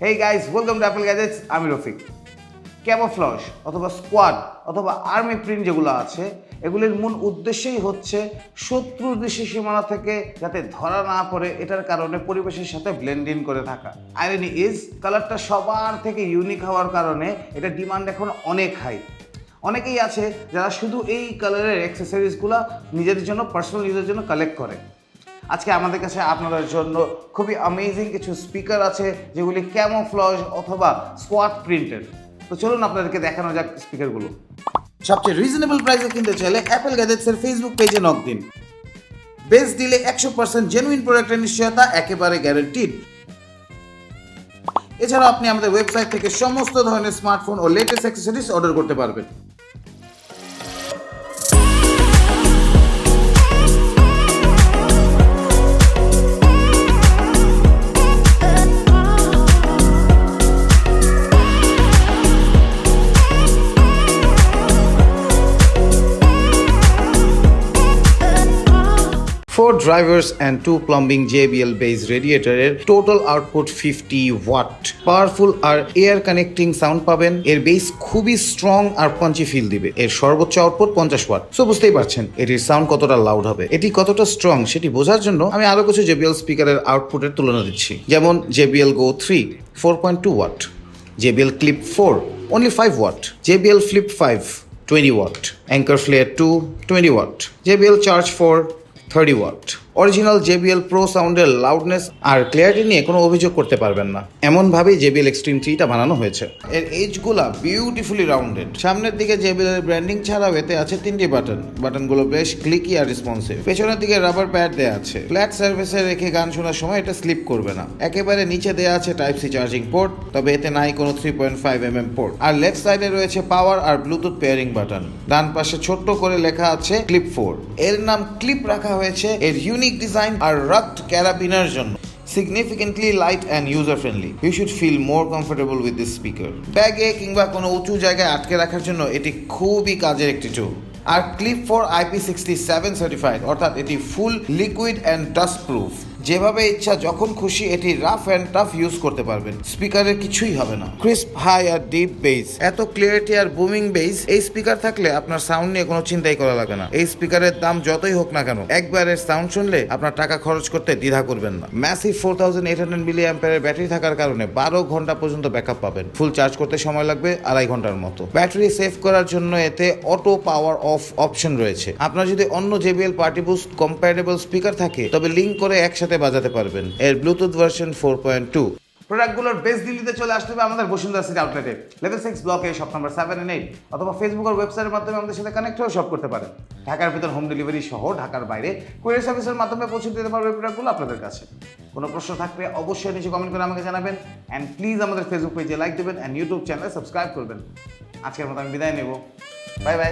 Hey guys, welcome to Apple Gadgets. আমি Rafiq. Camouflage অথবা squad অথবা আর্মি প্রিন্ট যেগুলো আছে এগুলির মূল উদ্দেশ্যই হচ্ছে শত্রুর দৃষ্টি সীমানা থেকে যাতে ধরা না পড়ে এটার কারণে পরিবেশের সাথে ব্লেন্ড ইন করে থাকা। আইরনি ইজ কালারটা সবার থেকে ইউনিক হওয়ার কারণে এটা ডিমান্ড এখন অনেক হাই। অনেকেই আছে যারা শুধু এই কালারের অ্যাক্সেসরিজগুলো নিজেদের জন্য পার্সোনাল ইউজের জন্য কালেক্ট করে। আজকে আমাদের কাছে আপনাদের জন্য খুবই অ্যামেজিং কিছু স্পিকার আছে যেগুলি ক্যামোফ্লেজ অথবা স্কোয়াড প্রিন্টের। তো চলুন আপনাদেরকে দেখানো যাক স্পিকারগুলো। সবচেয়ে রিজনেবল প্রাইসে কিনতে চাইলে অ্যাপল গ্যাজেটসের ফেসবুক পেজে নক দিন। বেস্ট দিলে 100% জেনুইন প্রোডাক্টের নিশ্চয়তা একেবারে গ্যারান্টিড। এছাড়া আপনি আমাদের ওয়েবসাইট থেকে সমস্ত ধরনের স্মার্টফোন ও লেটেস্ট অ্যাক্সেসরিজ অর্ডার করতে পারবেন। Four drivers and 2 plumbing JBL base radiator total output 50 watt. Powerful R air connecting sound পাবেন। এর বেস খুবই স্ট্রং আর পাঞ্চি ফিল দিবে। এর সর্বোচ্চ আউটপুট 50 ওয়াট। সো বুঝতেই পারছেন এটির সাউন্ড কতটা লাউড হবে। এটি কতটা স্ট্রং সেটি বোঝার জন্য আমি আরো কিছু JBL স্পিকারের আউটপুটের তুলনা দিচ্ছি। যেমন JBL Go 3 4.2 watt, JBL Clip 4 only 5 watt, JBL Flip 5 20 watt, Anchor Flare 2 20 watt, JBL Charge 4 30 watt. Original JBL Pro সাউন্ডের লাউডনেস আর ক্লিয়ারিটি নিয়ে কোনো অভিযোগ করতে পারবেন না। এমনভাবেই JBL Xtreme 3টা বানানো হয়েছে। এর এজগুলা বিউটিফুলি রাউন্ডেড। সামনের দিকে JBL এর ব্র্যান্ডিং ছাড়াও এতে আছে 3টি বাটন। বাটনগুলো বেশ ক্লিকি আর রেসপন্সিভ। পেছনের দিকে রাবার প্যাড দেয়া আছে। ফ্ল্যাট সারফেসে রেখে গান শোনার সময় এটা স্লিপ করবে না। একেবারে নিচে দেয়া আছে Type-C চার্জিং পোর্ট, তবে এতে নাই কোনো 3.5mm পোর্ট। আর লেফট সাইডে রয়েছে পাওয়ার আর ব্লুটুথ পেয়ারিং বাটন। ডান পাশে ছোট্ট করে লেখা আছে Clip 4। এর নাম ক্লিপ রাখা হয়েছে এর ইউনিক ডিজাইন আর রাগড ক্যারাবিনের জন্য। Significantly light and user friendly. You should feel more comfortable with this speaker. ব্যাগে কিংবা কোনো উঁচু জায়গায় আটকে রাখার জন্য এটি খুবই কাজের একটি টুল। আর Clip 4 IP67 সার্টিফাইড, অর্থাৎ এটি ফুল লিকুইড অ্যান্ড ডাস্ট প্রুফ। যেভাবে ইচ্ছা যখন খুশি এটি রাফ অ্যান্ড টাফ ইউজ করতে পারবেন। স্পিকারের কিছুই হবে না। ক্রিস্প হাই আর ডিপ বেস, এত ক্লিয়ারিটি আর বুমিং বেস এই স্পিকার থাকলে আপনার সাউন্ড নিয়ে কোনো চিন্তাই করা লাগে না। এই স্পিকারের দাম যতই হোক না কেন একবারের সাউন্ড শুনলে আপনার টাকা খরচ করতে দ্বিধা করবেন না। ম্যাসিভ 4800 মিলি অ্যাম্পিয়ারের ব্যাটারি থাকার কারণে 12 ঘন্টা পর্যন্ত ব্যাকআপ পাবেন। ফুল চার্জ করতে সময় লাগবে 2.5 ঘন্টার মতো। ব্যাটারি সেভ করার জন্য এতে অটো পাওয়ার অফ অপশন রয়েছে। আপনার যদি অন্য JBL party boost compatible speaker থাকে তবে লিঙ্ক করে একসাথে বাজাতে পারবেন। এর ব্লুটুথ ভার্সন 4.2। প্রোডাক্টগুলোর বেস্ট দিল্লিতে চলে আসতে হবে আমাদের বসুন্ধরা সিটি আউটলেটে, লেভেল 6 ব্লকে, শপ নাম্বার 7 and 8, অথবা ফেসবুক আর ওয়েবসাইটের মাধ্যমে আমাদের সাথে কানেক্ট হয়ে শপ করতে পারেন। ঢাকার ভিতর হোম ডেলিভারি সহ ঢাকার বাইরে কুরিয়ার সার্ভিসের মাধ্যমে পৌঁছে দিতে পারবে প্রোডাক্টগুলো আপনাদের কাছে। কোনো প্রশ্ন থাকলে অবশ্যই নিচে কমেন্ট করে আমাকে জানাবেন। অ্যান্ড প্লিজ আমাদের ফেসবুক পেজে লাইক দেবেন অ্যান্ড ইউটিউব চ্যানেলে সাবস্ক্রাইব করবেন। আজকের মতো আমি বিদায় নেব। Bye bye.